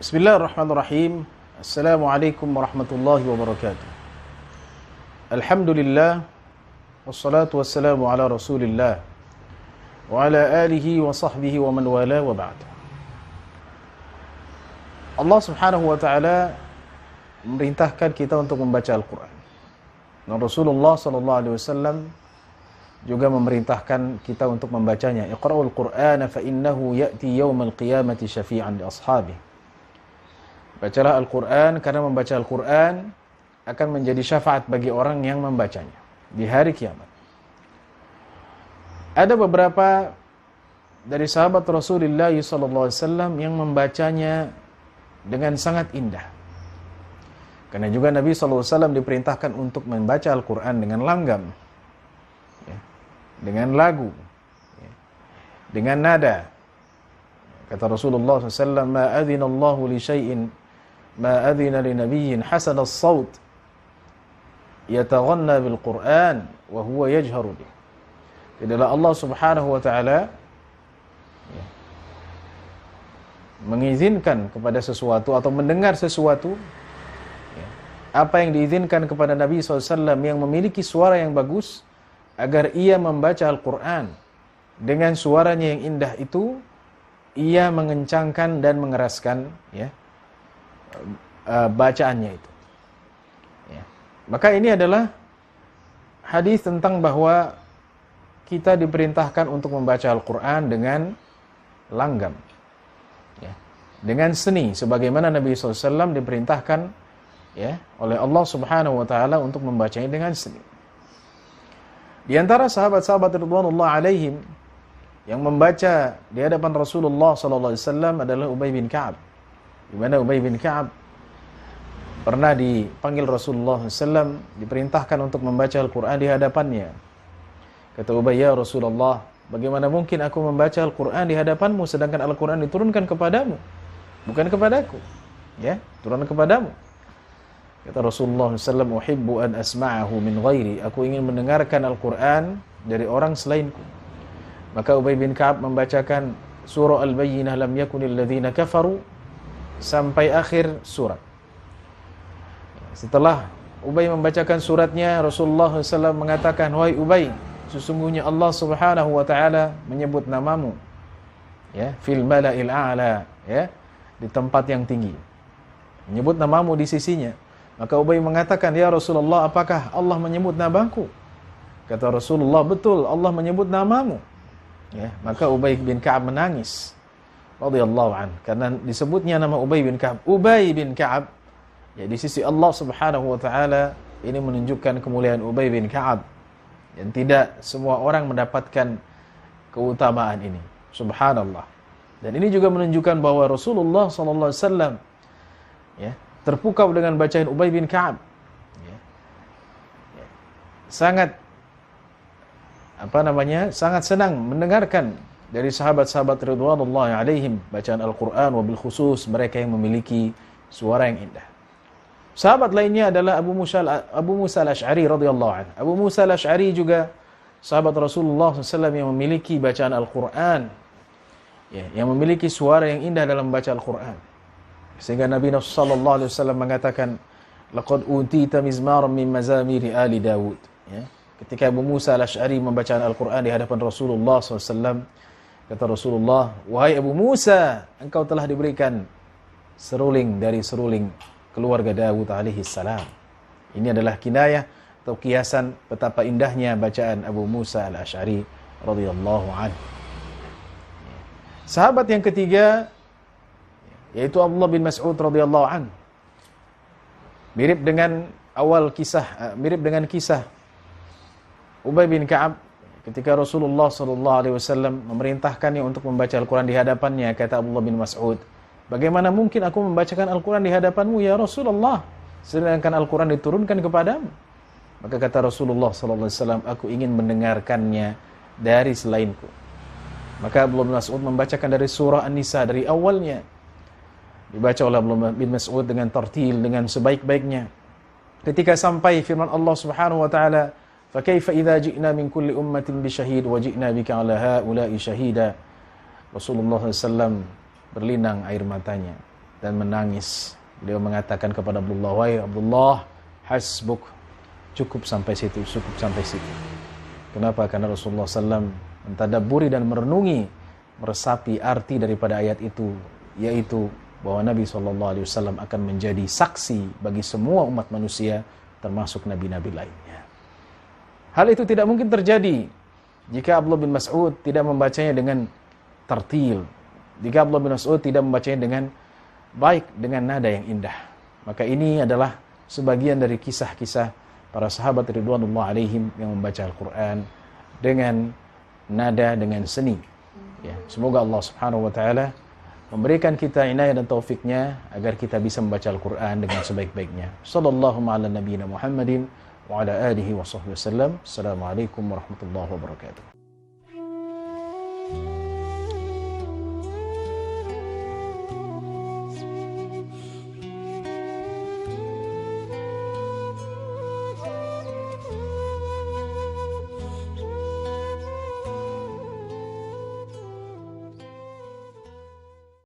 Bismillahirrahmanirrahim. Assalamualaikum warahmatullahi wabarakatuh. Alhamdulillah, wassalatu wassalamu ala rasulillah wa ala alihi wa sahbihi wa man wala wa ba'd. Allah subhanahu wa ta'ala memerintahkan kita untuk membaca Al-Quran. Dan Rasulullah SAW juga memerintahkan kita untuk membacanya. Iqra'ul Qur'ana fa innahu ya'ti yawmal qiyamati syafi'an li ashabihi. Bacalah Al-Quran, karena membaca Al-Quran akan menjadi syafaat bagi orang yang membacanya di hari kiamat. Ada beberapa dari sahabat Rasulullah SAW yang membacanya dengan sangat indah. Karena juga Nabi SAW diperintahkan untuk membaca Al-Quran dengan langgam, dengan lagu, dengan nada. Kata Rasulullah SAW, "Ma adhina Allahu li syai'in ma adhina li nabiyyin hasan as-sawt yataghanna bil Qur'an wa huwa yajharu bih." Tidaklah Allah Subhanahu wa taala mengizinkan kepada sesuatu atau mendengar sesuatu apa yang diizinkan kepada Nabi SAW yang memiliki suara yang bagus, agar ia membaca Al-Quran dengan suaranya yang indah itu, ia mengencangkan dan mengeraskan bacaannya itu. Maka ini adalah hadis tentang bahwa kita diperintahkan untuk membaca Al-Quran dengan langgam, dengan seni, sebagaimana Nabi SAW diperintahkan oleh Allah Subhanahu Wa Taala untuk membacanya dengan seni. Di antara sahabat-sahabat ridwanullah alaihim yang membaca di hadapan Rasulullah SAW adalah Ubay bin Ka'ab. Di mana Ubay bin Ka'ab pernah dipanggil Rasulullah SAW, diperintahkan untuk membaca Al-Quran di hadapannya. Kata Ubay, "Ya Rasulullah, bagaimana mungkin aku membaca Al-Quran di hadapanmu, sedangkan Al-Quran diturunkan kepadamu, bukan kepadaku, turun kepadamu." Kata Rasulullah SAW, "Uhibbu an asma'ahu min ghairi." Aku ingin mendengarkan Al-Quran dari orang selainku. Maka Ubay bin Ka'ab membacakan surah Al-Bayyinah, "Lam yakunil ladzina kafaru," sampai akhir surat. Setelah Ubay membacakan suratnya, Rasulullah SAW mengatakan, "Wahai Ubay, sesungguhnya Allah Subhanahu wa taala menyebut namamu fil mala'il a'la, di tempat yang tinggi. Menyebut namamu di sisinya." Maka Ubay mengatakan, "Ya Rasulullah, apakah Allah menyebut namaku?" Kata Rasulullah, "Betul, Allah menyebut namamu." Maka Ubay bin Ka'ab menangis radhiyallahu an, karena disebutnya nama Ubay bin Ka'ab. Ubay bin Ka'ab, di sisi Allah Subhanahu wa taala ini menunjukkan kemuliaan Ubay bin Ka'ab, dan tidak semua orang mendapatkan keutamaan ini. Subhanallah. Dan ini juga menunjukkan bahwa Rasulullah sallallahu alaihi wasallam terpukau dengan bacaan Ubay bin Ka'ab. Sangat sangat senang mendengarkan dari sahabat-sahabat ridwanullah alaihim bacaan Al-Quran, wabil khusus mereka yang memiliki suara yang indah. Sahabat lainnya adalah Abu Musa al-Ash'ari radhiyallahu anhu. Abu Musa al-Ash'ari juga sahabat Rasulullah SAW yang memiliki bacaan Al-Quran, yang memiliki suara yang indah dalam membaca Al-Quran. Sehingga Nabi sallallahu alaihi wasallam mengatakan, "Laqad utita mizmaran min mazamiri ali Dawud." Ketika Abu Musa al-Ash'ari membacaan Al-Quran di hadapan Rasulullah SAW, kata Rasulullah, "Wahai Abu Musa, engkau telah diberikan seruling dari seruling keluarga Dawud alaihi salam." Ini adalah kinayah atau kiasan betapa indahnya bacaan Abu Musa al-Ash'ari radhiyallahu anhu. Sahabat yang ketiga yaitu Abdullah bin Mas'ud radhiyallahu anhu. Mirip dengan kisah Ubay bin Ka'ab ketika Rasulullah SAW memerintahkannya untuk membaca Al-Quran di hadapannya. Kata Abdullah bin Mas'ud, "Bagaimana mungkin aku membacakan Al-Quran di hadapanmu, ya Rasulullah, sedangkan Al-Quran diturunkan kepadamu?" Maka kata Rasulullah SAW, "Aku ingin mendengarkannya dari selainku." Maka Abdullah bin Mas'ud membacakan dari surah An-Nisa dari awalnya. Dibaca oleh Abdullah bin Mas'ud dengan tartil, dengan sebaik-baiknya. Ketika sampai firman Allah Subhanahu wa taala, "Fakaifa idza ji'na min kulli ummatin bi syahid wa ji'na bika 'ala haula'i syahida." Rasulullah SAW berlinang air matanya. dan menangis. Beliau mengatakan kepada Abdullah, "Wahai Abdullah, hasbuk, cukup sampai situ, cukup sampai situ." Kenapa? Karena Rasulullah SAW mentadabburi dan merenungi, meresapi arti daripada ayat itu, yaitu bahwa Nabi SAW akan menjadi saksi bagi semua umat manusia, termasuk nabi-nabi lainnya. Hal itu tidak mungkin terjadi jika Abdullah bin Mas'ud tidak membacanya dengan tartil, jika Abdullah bin Mas'ud tidak membacanya dengan baik, dengan nada yang indah. Maka ini adalah sebagian dari kisah-kisah para sahabat ridwanullah alaihim yang membaca Al-Quran dengan nada, dengan seni. Ya, semoga Allah Subhanahu wa taala memberikan kita inayah dan taufiknya agar kita bisa membaca Al-Quran dengan sebaik-baiknya. Sallallahu ala nabiyina Muhammadin wa ala alihi wa sahbihi wasallam. Assalamualaikum warahmatullahi wabarakatuh.